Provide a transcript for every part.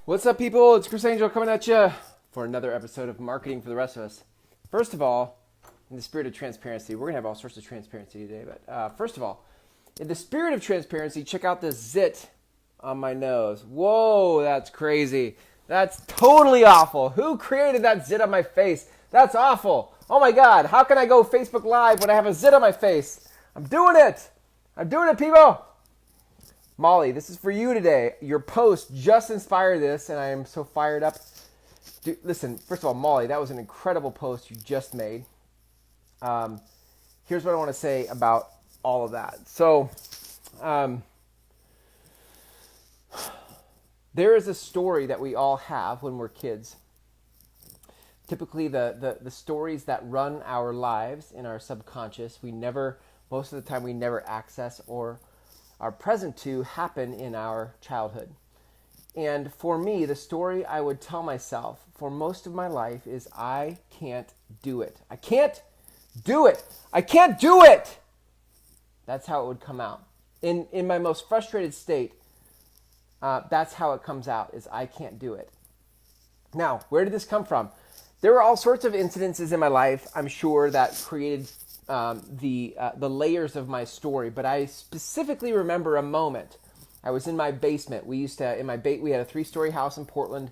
What's up, people? It's Chris Angel coming at you for another episode of Marketing for the Rest of Us. First of all, in the spirit of transparency, we're going to have all sorts of transparency today, but first of all, in the spirit of transparency, check out this zit on my nose. Whoa, that's crazy. That's totally awful. Who created that zit on my face? That's awful. Oh my God, how can I go Facebook Live when I have a zit on my face? I'm doing it. I'm doing it, people. Molli, this is for you today. Your post just inspired this, and I am so fired up. Dude, listen, first of all, Molli, that was an incredible post you just made. Here's what I want to say about all of that. So, there is a story that we all have when we're kids. Typically, the stories that run our lives in our subconscious, most of the time we never access or are present to happen in our childhood. And for me, the story I would tell myself for most of my life is I can't do it. I can't do it. I can't do it. That's how it would come out. In my most frustrated state, that's how it comes out, is I can't do it. Now, where did this come from? There were all sorts of incidences in my life, I'm sure, that created the layers of my story, but I specifically remember a moment. I was in my basement. We had a 3-story house in Portland,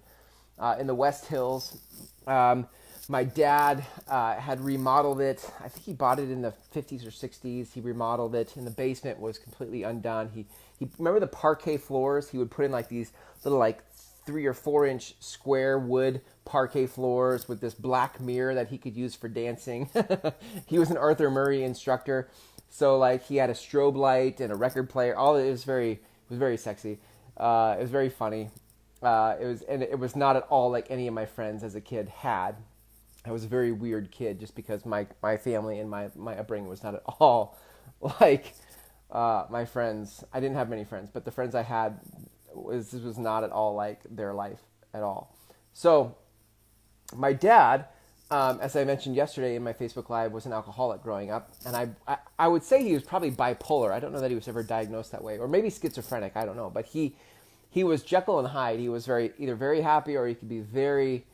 in the West Hills. My dad had remodeled it. I think he bought it in the 50s or 60s. He remodeled it, and the basement was completely undone. He remember the parquet floors? He would put in like these little 3 or 4 inch square wood parquet floors with this black mirror that he could use for dancing. He was an Arthur Murray instructor, so he had a strobe light and a record player. It was very sexy. It was very funny. It was not at all like any of my friends as a kid had. I was a very weird kid just because my family and my upbringing was not at all like my friends. I didn't have many friends, but the friends I had was not at all like their life at all. So my dad, as I mentioned yesterday in my Facebook Live, was an alcoholic growing up, and I would say he was probably bipolar. I don't know that he was ever diagnosed that way, or maybe schizophrenic. I don't know, but he was Jekyll and Hyde. He was either very happy, or he could be very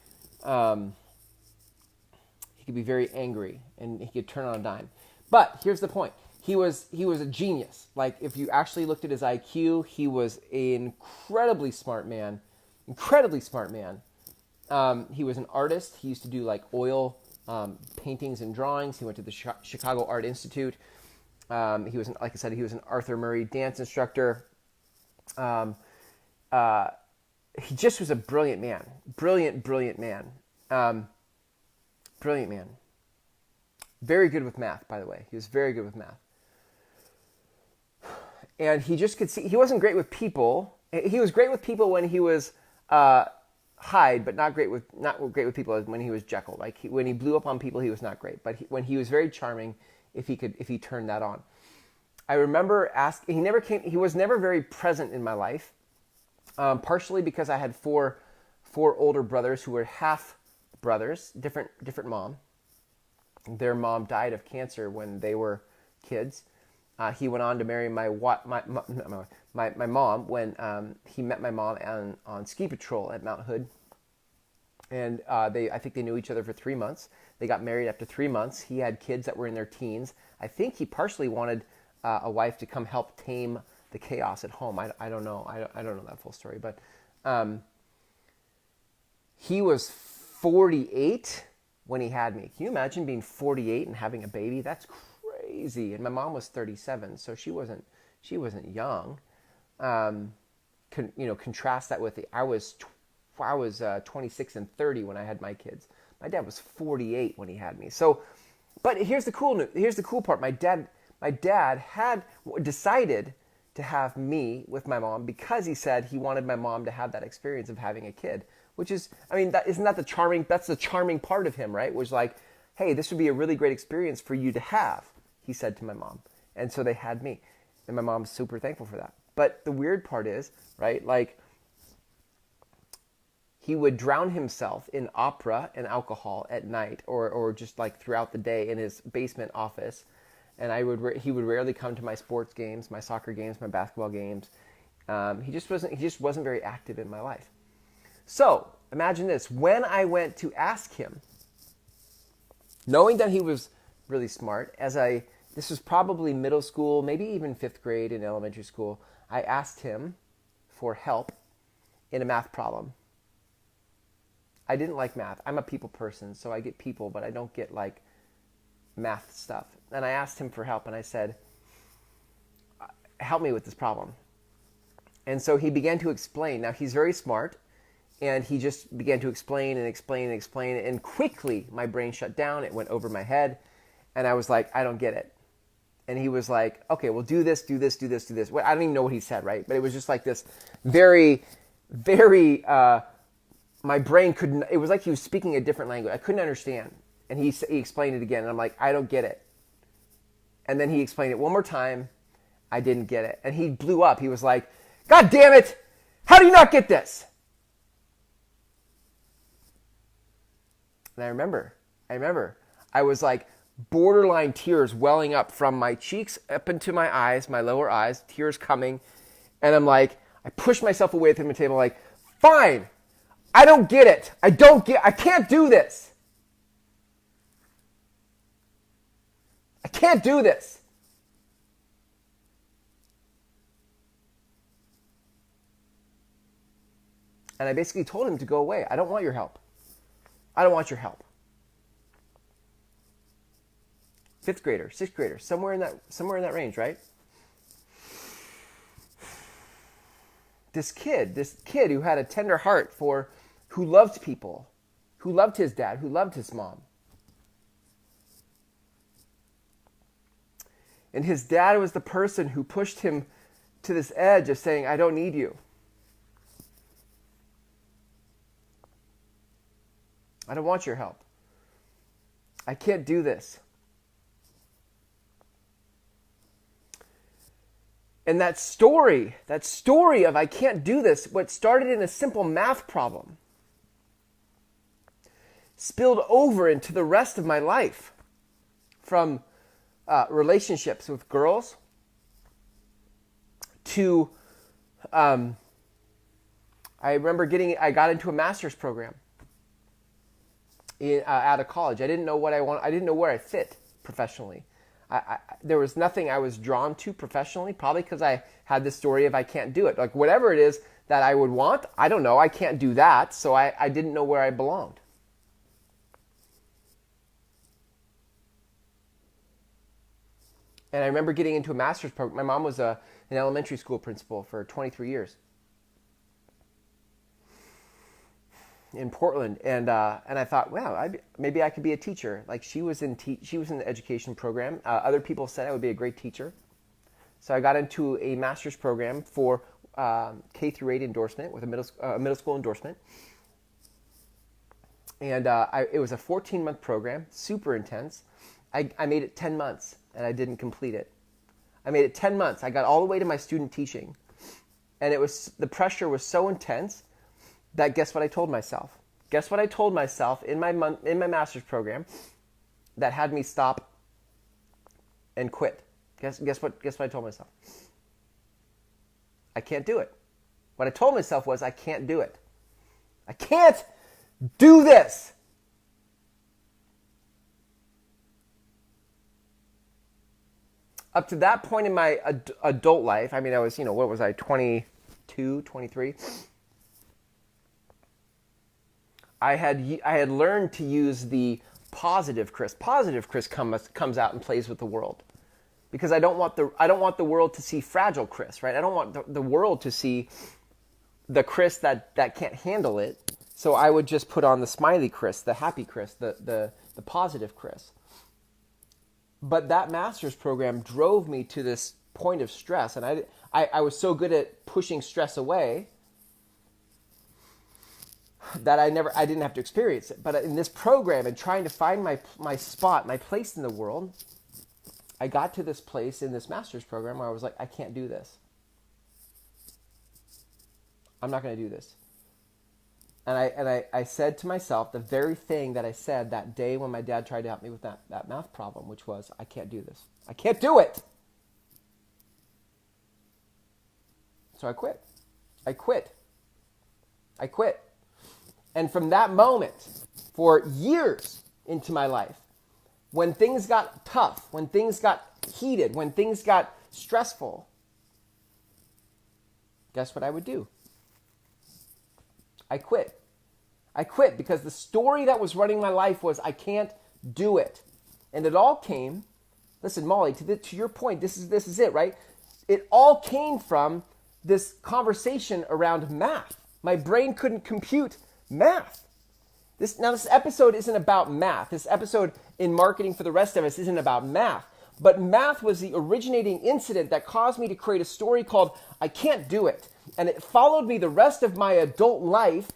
angry, and he could turn on a dime. But here's the point. He was a genius. If you actually looked at his IQ, he was an incredibly smart man. He was an artist. He used to do oil paintings and drawings. He went to the Chicago Art Institute. He was, like I said, he was an Arthur Murray dance instructor. He just was a brilliant man. Brilliant man. Brilliant man. Very good with math, by the way. He was very good with math. And he just could see, he wasn't great with people. He was great with people when he was Hyde, but not great with people when he was Jekyll. When he blew up on people, he was not great. But when he was very charming, if he turned that on. I remember he was never very present in my life, partially because I had four older brothers who were half brothers, different mom. Their mom died of cancer when they were kids. He went on to marry my mom when he met my mom on ski patrol at Mount Hood, and I think they knew each other for 3 months. They got married after 3 months. He had kids that were in their teens. I think he partially wanted a wife to come help tame the chaos at home. I don't know. I don't know that full story, but he was 48 when he had me. Can you imagine being 48 and having a baby? That's crazy. And my mom was 37, so she wasn't young. Contrast that with I was 26 and 30 when I had my kids. My dad was 48 when he had me. So, but here's the cool part. My dad had decided to have me with my mom because he said he wanted my mom to have that experience of having a kid. Which is, that's the charming part of him, right? Was hey, this would be a really great experience for you to have, he said to my mom. And so they had me. And my mom's super thankful for that. But the weird part is, right, he would drown himself in opera and alcohol at night or just throughout the day in his basement office. And he would rarely come to my sports games, my soccer games, my basketball games. He just wasn't very active in my life. So imagine this. When I went to ask him, knowing that he was really smart, this was probably middle school, maybe even 5th grade in elementary school, I asked him for help in a math problem. I didn't like math. I'm a people person, so I get people, but I don't get like math stuff. And I asked him for help, and I said, help me with this problem. And so he began to explain. Now, he's very smart, and he just began to explain and explain and explain, and quickly my brain shut down. It went over my head, and I was like, I don't get it. And he was like, okay, well, do this, do this, do this, do this. Well, I don't even know what he said, right? But it was just like this very, very, my brain couldn't, it was like he was speaking a different language. I couldn't understand. And he explained it again, and I'm like, I don't get it. And then he explained it one more time. I didn't get it. And he blew up. He was like, God damn it! How do you not get this? And I remember, I was like borderline tears welling up from my cheeks up into my eyes, my lower eyes, tears coming. And I'm like, I pushed myself away from the table, like, fine, I don't get it. I can't do this. I can't do this. And I basically told him to go away. I don't want your help. I don't want your help. 5th grader, 6th grader, somewhere in that range, right? This kid who had a tender heart who loved people, who loved his dad, who loved his mom. And his dad was the person who pushed him to this edge of saying, I don't need you. I don't want your help. I can't do this. And that story of I can't do this, what started in a simple math problem, spilled over into the rest of my life. From relationships with girls to, I remember I got into a master's program out of college. I didn't know what I want. I didn't know where I fit professionally. There was nothing I was drawn to professionally, probably because I had this story of I can't do it. Like whatever it is that I would want, I don't know. I can't do that. So I didn't know where I belonged. And I remember getting into a master's program. My mom was an elementary school principal for 23 years in Portland, and I thought, wow, maybe I could be a teacher. Like she was in the education program. Other people said I would be a great teacher, so I got into a master's program for K through 8 endorsement with a middle school endorsement, and it was a 14-month program, super intense. I made it 10 months. And I didn't complete it. I made it 10 months. I got all the way to my student teaching. And the pressure was so intense that guess what I told myself? Guess what I told myself in my master's program that had me stop and quit? Guess what I told myself? I can't do it. What I told myself was I can't do it. I can't do this. Up to that point in my adult life, I mean, I was, what was I, 22, 23? I had learned to use the positive Chris. Positive Chris comes out and plays with the world, because I don't want the world to see fragile Chris, right? I don't want the world to see the Chris that can't handle it. So I would just put on the smiley Chris, the happy Chris, the positive Chris. But that master's program drove me to this point of stress, and I was so good at pushing stress away that I didn't have to experience it. But in this program and trying to find my spot, my place in the world, I got to this place in this master's program where I was like, I can't do this. I'm not going to do this. And I said to myself the very thing that I said that day when my dad tried to help me with that math problem, which was, I can't do this. I can't do it. So I quit. And from that moment, for years into my life, when things got tough, when things got heated, when things got stressful, guess what I would do? I quit. I quit because the story that was running my life was, I can't do it. And it all came, listen, Molly, to your point, this is it, right? It all came from this conversation around math. My brain couldn't compute math. This episode isn't about math. This episode in marketing for the rest of us isn't about math. But math was the originating incident that caused me to create a story called I Can't Do It. And it followed me the rest of my adult life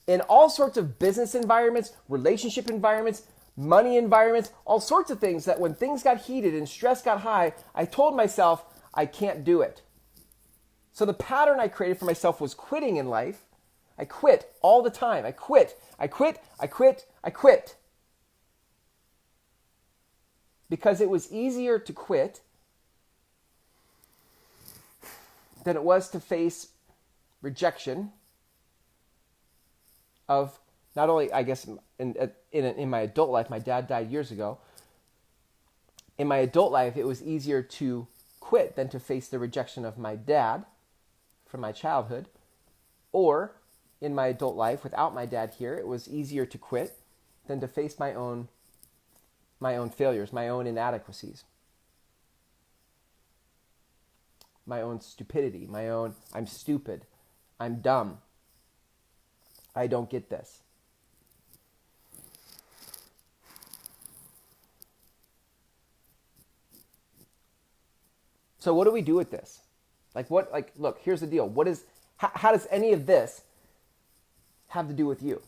in all sorts of business environments, relationship environments, money environments, all sorts of things that when things got heated and stress got high, I told myself, I can't do it. So the pattern I created for myself was quitting in life. I quit all the time. I quit. Because it was easier to quit than it was to face rejection of not only, I guess, in my adult life, my dad died years ago. In my adult life, it was easier to quit than to face the rejection of my dad from my childhood. Or in my adult life, without my dad here, it was easier to quit than to face my own failures, my own inadequacies, my own stupidity, my own, I'm stupid, I'm dumb, I don't get this. So what do we do with this? Look, here's the deal. How does any of this have to do with you?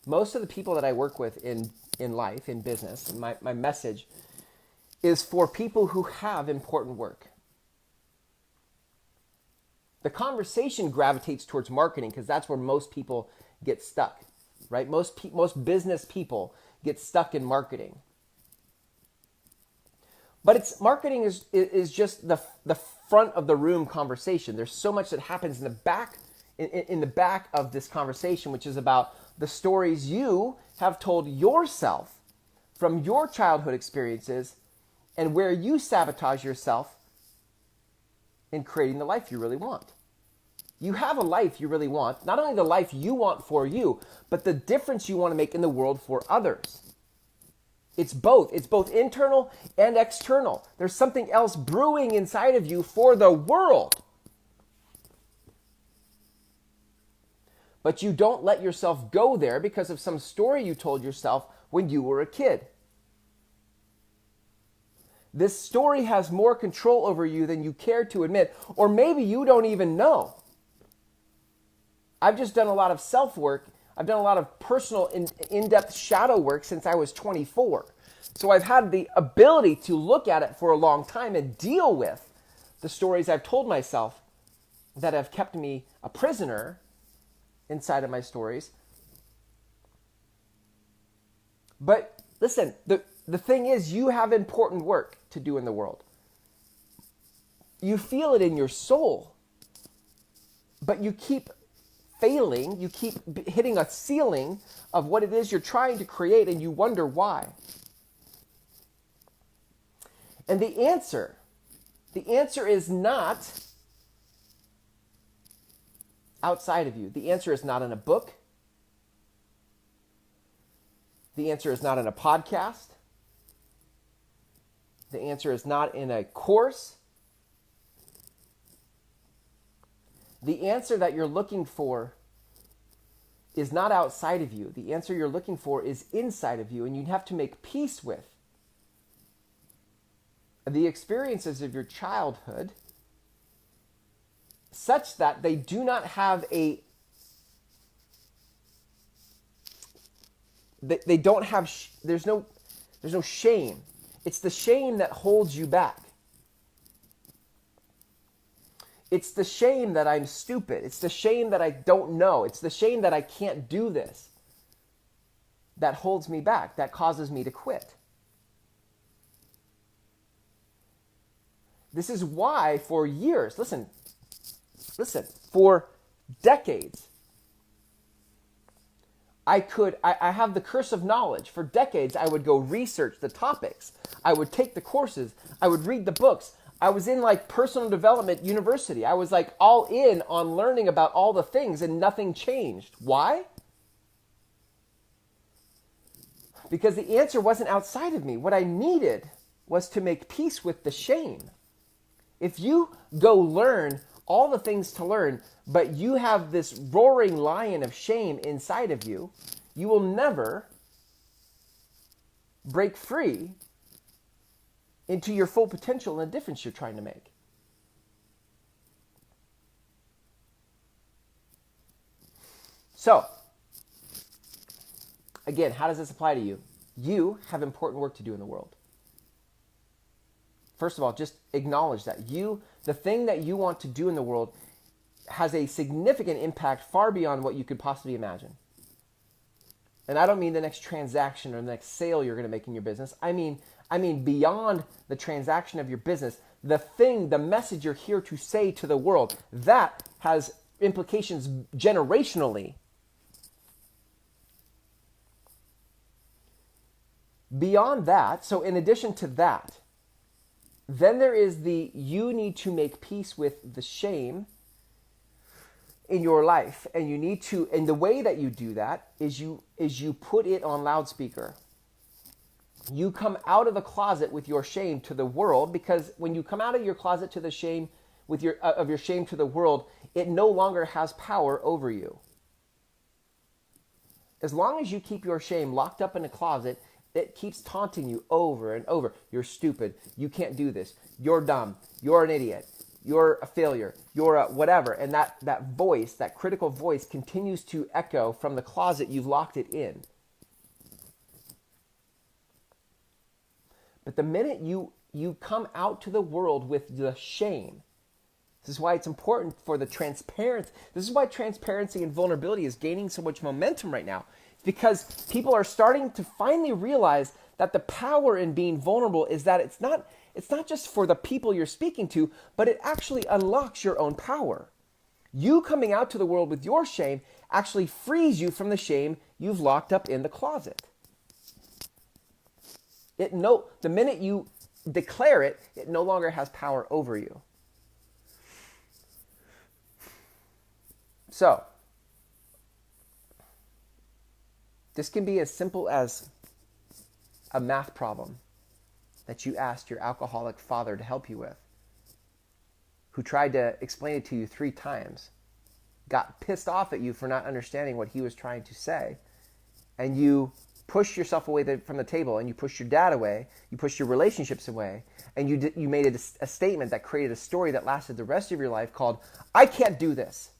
Most of the people that I work with in life, in business, and my message is for people who have important work. The conversation gravitates towards marketing because that's where most people get stuck, right? Most business people get stuck in marketing. But marketing is just the front of the room conversation. There's so much that happens in the back of this conversation, which is about the stories you have told yourself from your childhood experiences and where you sabotage yourself in creating the life you really want. You have a life you really want, not only the life you want for you, but the difference you want to make in the world for others. It's both. It's both internal and external. There's something else brewing inside of you for the world. But you don't let yourself go there because of some story you told yourself when you were a kid. This story has more control over you than you care to admit, or maybe you don't even know. I've just done a lot of self-work. I've done a lot of personal in-depth shadow work since I was 24. So I've had the ability to look at it for a long time and deal with the stories I've told myself that have kept me a prisoner inside of my stories. But listen, the thing is, you have important work to do in the world. You feel it in your soul, but you keep failing, you keep hitting a ceiling of what it is you're trying to create, and you wonder why. And the answer is not outside of you. The answer is not in a book. The answer is not in a podcast. The answer is not in a course. The answer that you're looking for is not outside of you. The answer you're looking for is inside of you, and you have to make peace with the experiences of your childhood such that they do not have they don't have, there's no shame. It's the shame that holds you back. It's the shame that I'm stupid. It's the shame that I don't know. It's the shame that I can't do this that holds me back, that causes me to quit. This is why for years, listen, Listen, for decades, I have the curse of knowledge. For decades, I would go research the topics. I would take the courses. I would read the books. I was in like personal development university. I was like all in on learning about all the things and nothing changed. Why? Because the answer wasn't outside of me. What I needed was to make peace with the shame. If you go learn all the things to learn, but you have this roaring lion of shame inside of you, you will never break free into your full potential and the difference you're trying to make. So, again, how does this apply to you? You have important work to do in the world. First of all, just acknowledge that the thing that you want to do in the world has a significant impact far beyond what you could possibly imagine. And I don't mean the next transaction or the next sale you're going to make in your business. I mean beyond the transaction of your business, the message you're here to say to the world, that has implications generationally. Beyond that, so in addition to that, then there is you need to make peace with the shame in your life. And the way that you do that is you put it on loudspeaker. You come out of the closet with your shame to the world, because when you come out of your closet to the shame with your shame to the world, it no longer has power over you. As long as you keep your shame locked up in a closet, it keeps taunting you over and over. You're stupid. You can't do this. You're dumb. You're an idiot. You're a failure. You're a whatever. And that voice, that critical voice, continues to echo from the closet you've locked it in. But the minute you come out to the world with the shame, this is why it's important for the transparency. This is why transparency and vulnerability is gaining so much momentum right now. Because people are starting to finally realize that the power in being vulnerable is that it's not just for the people you're speaking to, but it actually unlocks your own power. You coming out to the world with your shame actually frees you from the shame you've locked up in the closet. The minute you declare it, it no longer has power over you. So, this can be as simple as a math problem that you asked your alcoholic father to help you with, who tried to explain it to you 3 times, got pissed off at you for not understanding what he was trying to say, and you pushed yourself away from the table, and you pushed your dad away, you pushed your relationships away, and you made a statement that created a story that lasted the rest of your life called, "I can't do this."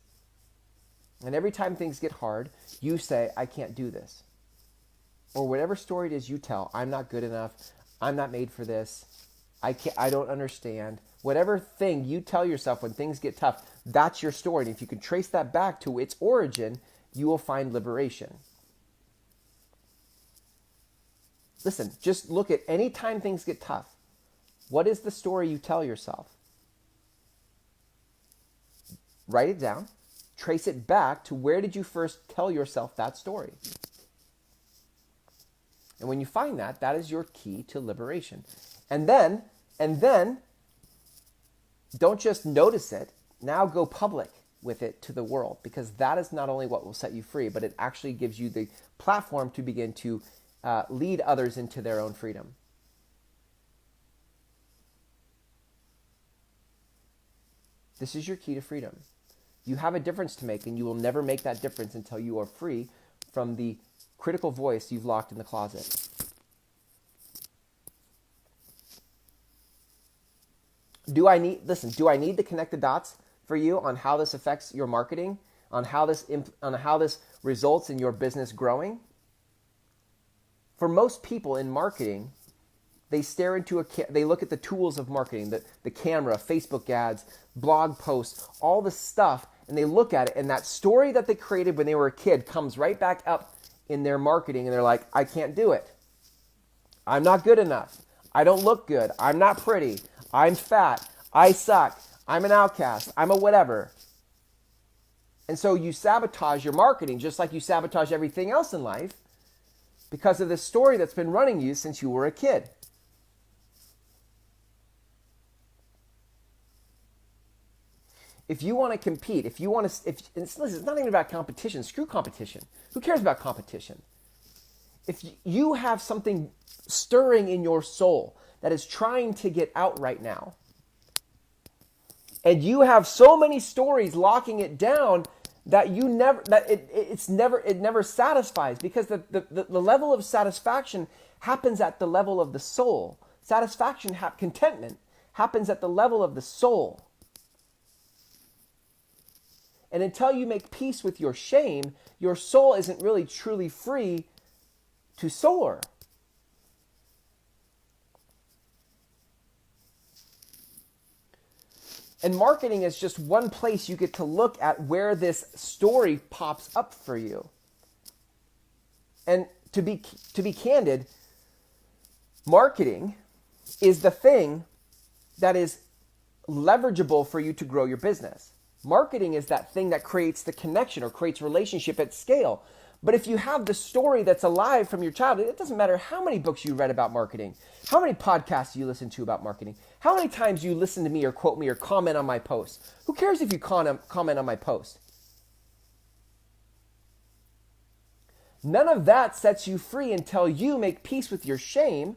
And every time things get hard, you say, "I can't do this." Or whatever story it is you tell, "I'm not good enough. I'm not made for this. I don't understand." Whatever thing you tell yourself when things get tough, that's your story. And if you can trace that back to its origin, you will find liberation. Listen, just look at any time things get tough. What is the story you tell yourself? Write it down. Trace it back to where did you first tell yourself that story. And when you find that, that is your key to liberation. And then, don't just notice it. Now go public with it to the world, because that is not only what will set you free, but it actually gives you the platform to begin to lead others into their own freedom. This is your key to freedom. You have a difference to make, and you will never make that difference until you are free from the critical voice you've locked in the closet. Do I need to connect the dots for you on how this affects your marketing, on how this results in your business growing? For most people in marketing, they look at the tools of marketing, the camera, Facebook ads, blog posts, all the stuff, and they look at it, and that story that they created when they were a kid comes right back up in their marketing, and they're like, "I can't do it. I'm not good enough. I don't look good. I'm not pretty. I'm fat. I suck. I'm an outcast. I'm a whatever." And so you sabotage your marketing just like you sabotage everything else in life because of this story that's been running you since you were a kid. If you want to compete, if you want to, listen, it's not even about competition. Screw competition. Who cares about competition? If you have something stirring in your soul that is trying to get out right now, and you have so many stories locking it down that it never satisfies, because the level of satisfaction happens at the level of the soul. Contentment happens at the level of the soul. And until you make peace with your shame, your soul isn't really truly free to soar. And marketing is just one place you get to look at where this story pops up for you. And to be candid, marketing is the thing that is leverageable for you to grow your business. Marketing is that thing that creates the connection or creates relationship at scale. But if you have the story that's alive from your childhood, it doesn't matter how many books you read about marketing, how many podcasts you listen to about marketing, how many times you listen to me or quote me or comment on my posts. Who cares if you comment on my post? None of that sets you free until you make peace with your shame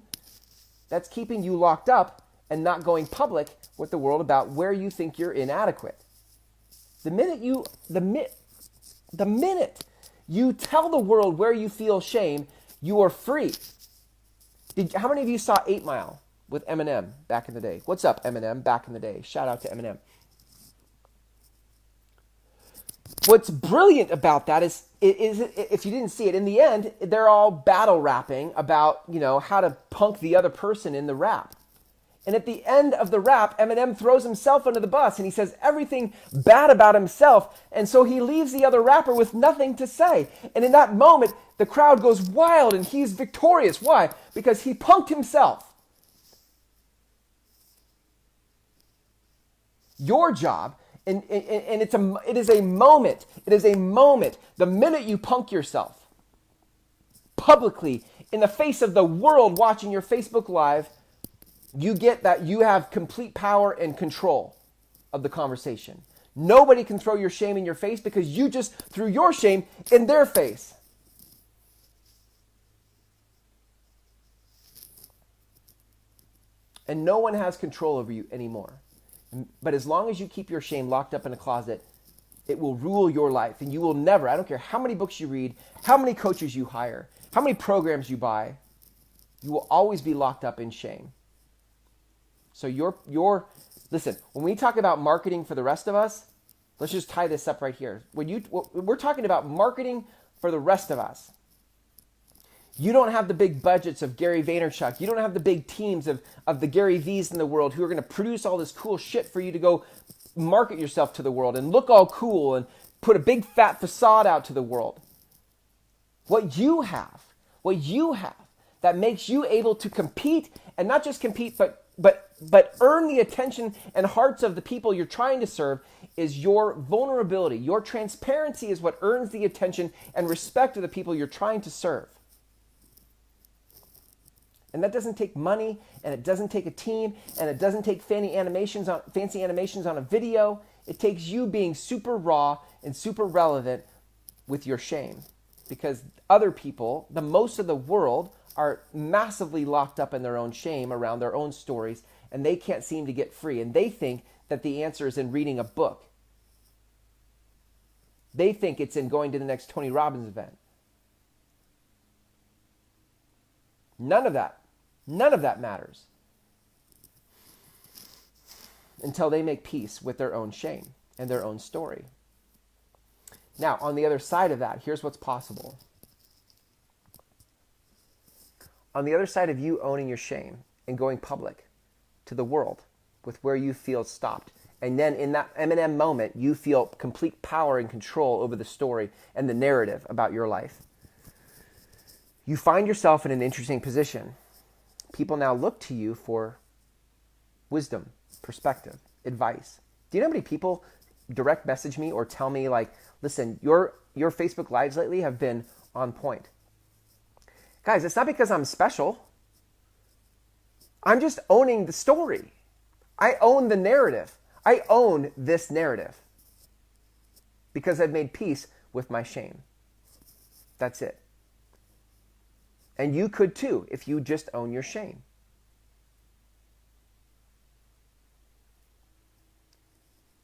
that's keeping you locked up and not going public with the world about where you think you're inadequate. The minute you tell the world where you feel shame, you are free. How many of you saw 8 Mile with Eminem back in the day? What's up, Eminem, back in the day? Shout out to Eminem. What's brilliant about that is if you didn't see it, in the end, they're all battle rapping about, how to punk the other person in the rap. And at the end of the rap, Eminem throws himself under the bus and he says everything bad about himself. And so he leaves the other rapper with nothing to say. And in that moment, the crowd goes wild and he's victorious. Why? Because he punked himself. Your job, and it is a moment. It is a moment. The minute you punk yourself publicly in the face of the world watching your Facebook Live, you get that you have complete power and control of the conversation. Nobody can throw your shame in your face because you just threw your shame in their face. And no one has control over you anymore. But as long as you keep your shame locked up in a closet, it will rule your life. And you will never, I don't care how many books you read, how many coaches you hire, how many programs you buy, you will always be locked up in shame. So listen, when we talk about marketing for the rest of us, let's just tie this up right here. We're talking about marketing for the rest of us. You don't have the big budgets of Gary Vaynerchuk. You don't have the big teams of the Gary V's in the world who are going to produce all this cool shit for you to go market yourself to the world and look all cool and put a big fat facade out to the world. What you have that makes you able to compete, and not just compete, but earn the attention and hearts of the people you're trying to serve, is your vulnerability. Your transparency is what earns the attention and respect of the people you're trying to serve. And that doesn't take money, and it doesn't take a team, and it doesn't take fancy animations on a video. It takes you being super raw and super relevant with your shame. Because other people, the most of the world, are massively locked up in their own shame around their own stories, and they can't seem to get free. And they think that the answer is in reading a book. They think it's in going to the next Tony Robbins event. None of that matters until they make peace with their own shame and their own story. Now, on the other side of that, here's what's possible. On the other side of you owning your shame and going public to the world with where you feel stopped, and then in that Eminem moment, you feel complete power and control over the story and the narrative about your life, you find yourself in an interesting position. People now look to you for wisdom, perspective, advice. Do you know how many people direct message me or tell me like, listen, your Facebook Lives lately have been on point. Guys, it's not because I'm special. I'm just owning the story. I own the narrative. I own this narrative because I've made peace with my shame. That's it. And you could too if you just own your shame.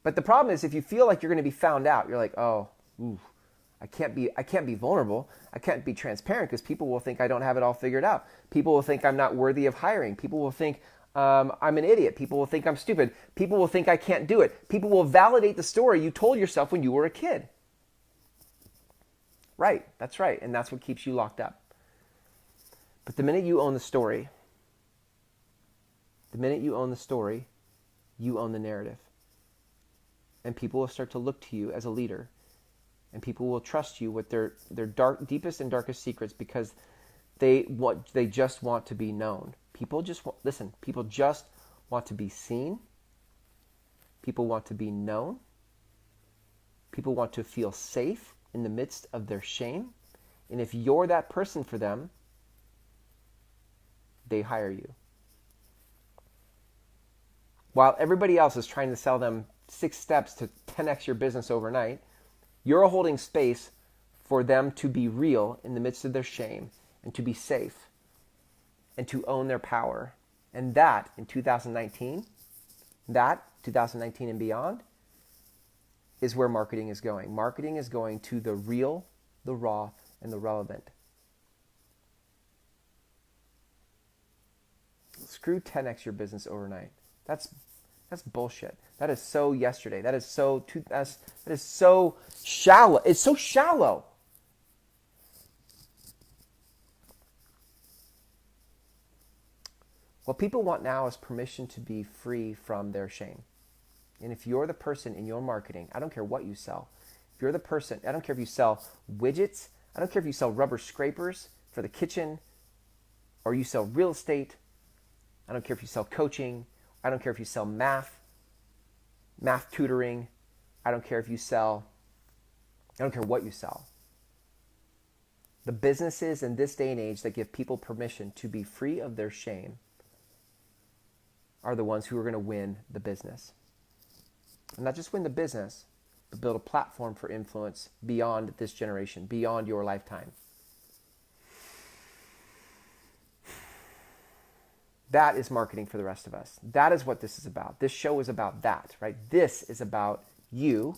But the problem is if you feel like you're going to be found out, you're like, oh, I can't be vulnerable. I can't be transparent because people will think I don't have it all figured out. People will think I'm not worthy of hiring. People will think I'm an idiot. People will think I'm stupid. People will think I can't do it. People will validate the story you told yourself when you were a kid. Right, that's right. And that's what keeps you locked up. But the minute you own the story, you own the narrative. And people will start to look to you as a leader. And people will trust you with their deepest and darkest secrets because they just want to be known. People just want to be seen. People want to be known. People want to feel safe in the midst of their shame. And if you're that person for them, they hire you. While everybody else is trying to sell them 6 steps to 10x your business overnight, you're holding space for them to be real in the midst of their shame and to be safe and to own their power. And that in 2019 and beyond, is where marketing is going. Marketing is going to the real, the raw, and the relevant. Screw 10x your business overnight. That's bullshit. That is so yesterday. That is so shallow. It's so shallow. What people want now is permission to be free from their shame. And if you're the person in your marketing, I don't care what you sell. If you're the person, I don't care if you sell widgets, I don't care if you sell rubber scrapers for the kitchen, or you sell real estate. I don't care if you sell coaching. I don't care if you sell math tutoring. I don't care what you sell. The businesses in this day and age that give people permission to be free of their shame are the ones who are going to win the business. And not just win the business, but build a platform for influence beyond this generation, beyond your lifetime. That is marketing for the rest of us. That is what this is about. This show is about that, right? This is about you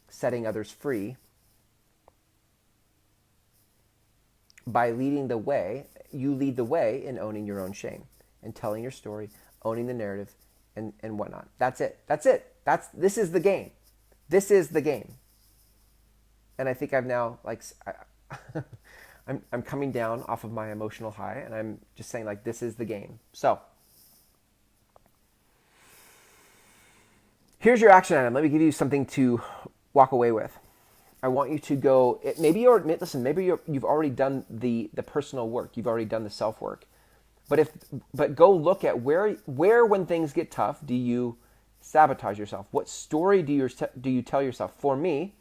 setting others free by leading the way. You lead the way in owning your own shame and telling your story, owning the narrative, and whatnot. That's it. This is the game. This is the game. And I think I've now, I'm coming down off of my emotional high, and I'm just saying, this is the game. So, here's your action item. Let me give you something to walk away with. I want you to go, maybe you've already done the personal work. You've already done the self-work. But go look at where when things get tough, do you sabotage yourself? What story do you tell yourself? For me,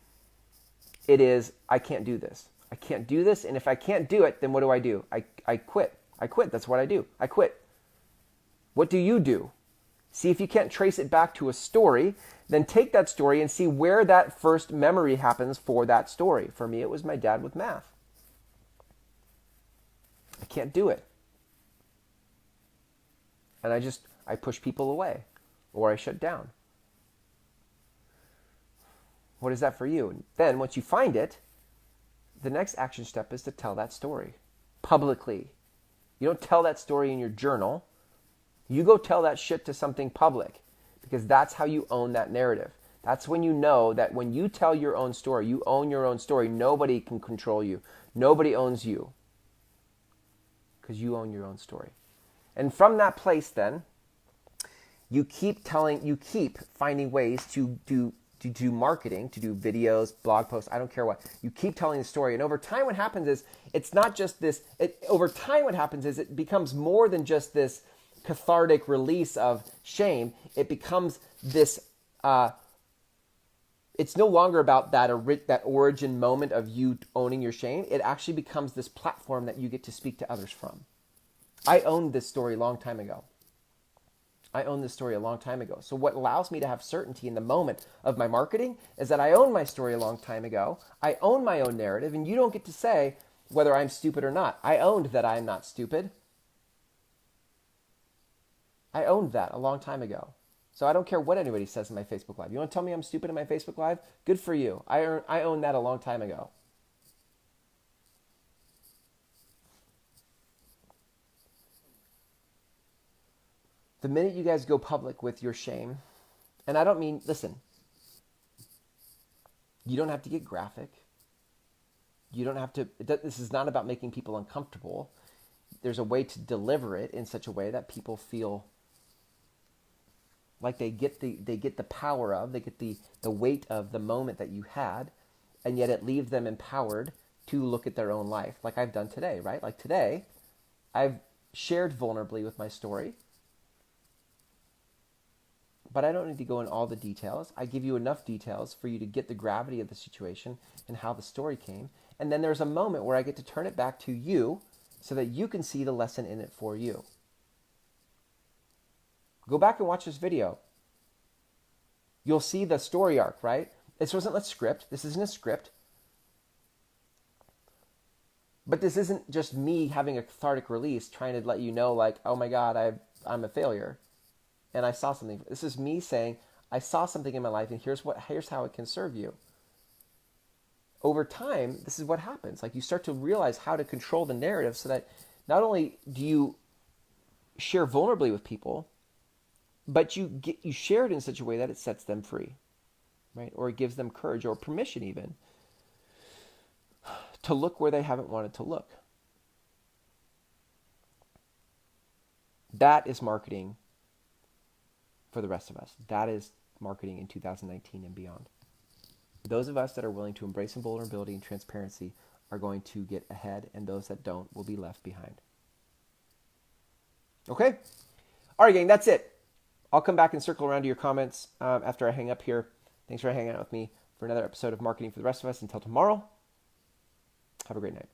it is, I can't do this. I can't do this, and if I can't do it, then what do? I quit. That's what I do. I quit. What do you do? See if you can't trace it back to a story, then take that story and see where that first memory happens for that story. For me, it was my dad with math. I can't do it. And I push people away, or I shut down. What is that for you? And then once you find it, the next action step is to tell that story publicly. You don't tell that story in your journal. You go tell that shit to something public, because that's how you own that narrative. That's when you know that when you tell your own story, you own your own story. Nobody can control you. Nobody owns you, because you own your own story. And from that place, then, you keep finding ways to do marketing, to do videos, blog posts, I don't care what. You keep telling the story. And over time, what happens is, it's not just this, it becomes more than just this cathartic release of shame. It becomes this it's no longer about that origin moment of you owning your shame. It actually becomes this platform that you get to speak to others from. I owned this story a long time ago. So what allows me to have certainty in the moment of my marketing is that I own my story a long time ago. I own my own narrative, and you don't get to say whether I'm stupid or not. I owned that I'm not stupid. I owned that a long time ago. So I don't care what anybody says in my Facebook Live. You want to tell me I'm stupid in my Facebook Live? Good for you. I owned that a long time ago. The minute you guys go public with your shame, and I don't mean, listen, you don't have to get graphic. You don't have to, this is not about making people uncomfortable. There's a way to deliver it in such a way that people feel like they get the power of, they get the weight of the moment that you had, and yet it leaves them empowered to look at their own life, like I've done today, right? Like today, I've shared vulnerably with my story, but I don't need to go in all the details. I give you enough details for you to get the gravity of the situation and how the story came. And then there's a moment where I get to turn it back to you so that you can see the lesson in it for you. Go back and watch this video. You'll see the story arc, right? This wasn't a script. This isn't a script. But this isn't just me having a cathartic release trying to let you know, like, oh my God, I'm a failure. And I saw something. This is me saying, I saw something in my life, and here's how it can serve you. Over time, this is what happens. Like, you start to realize how to control the narrative so that not only do you share vulnerably with people, but you share it in such a way that it sets them free, right? Or it gives them courage or permission even to look where they haven't wanted to look. That is marketing for the rest of us. That is marketing in 2019 and beyond. Those of us that are willing to embrace vulnerability and transparency are going to get ahead, and those that don't will be left behind. Okay? All right, gang, that's it. I'll come back and circle around to your comments after I hang up here. Thanks for hanging out with me for another episode of Marketing for the Rest of Us. Until tomorrow, have a great night.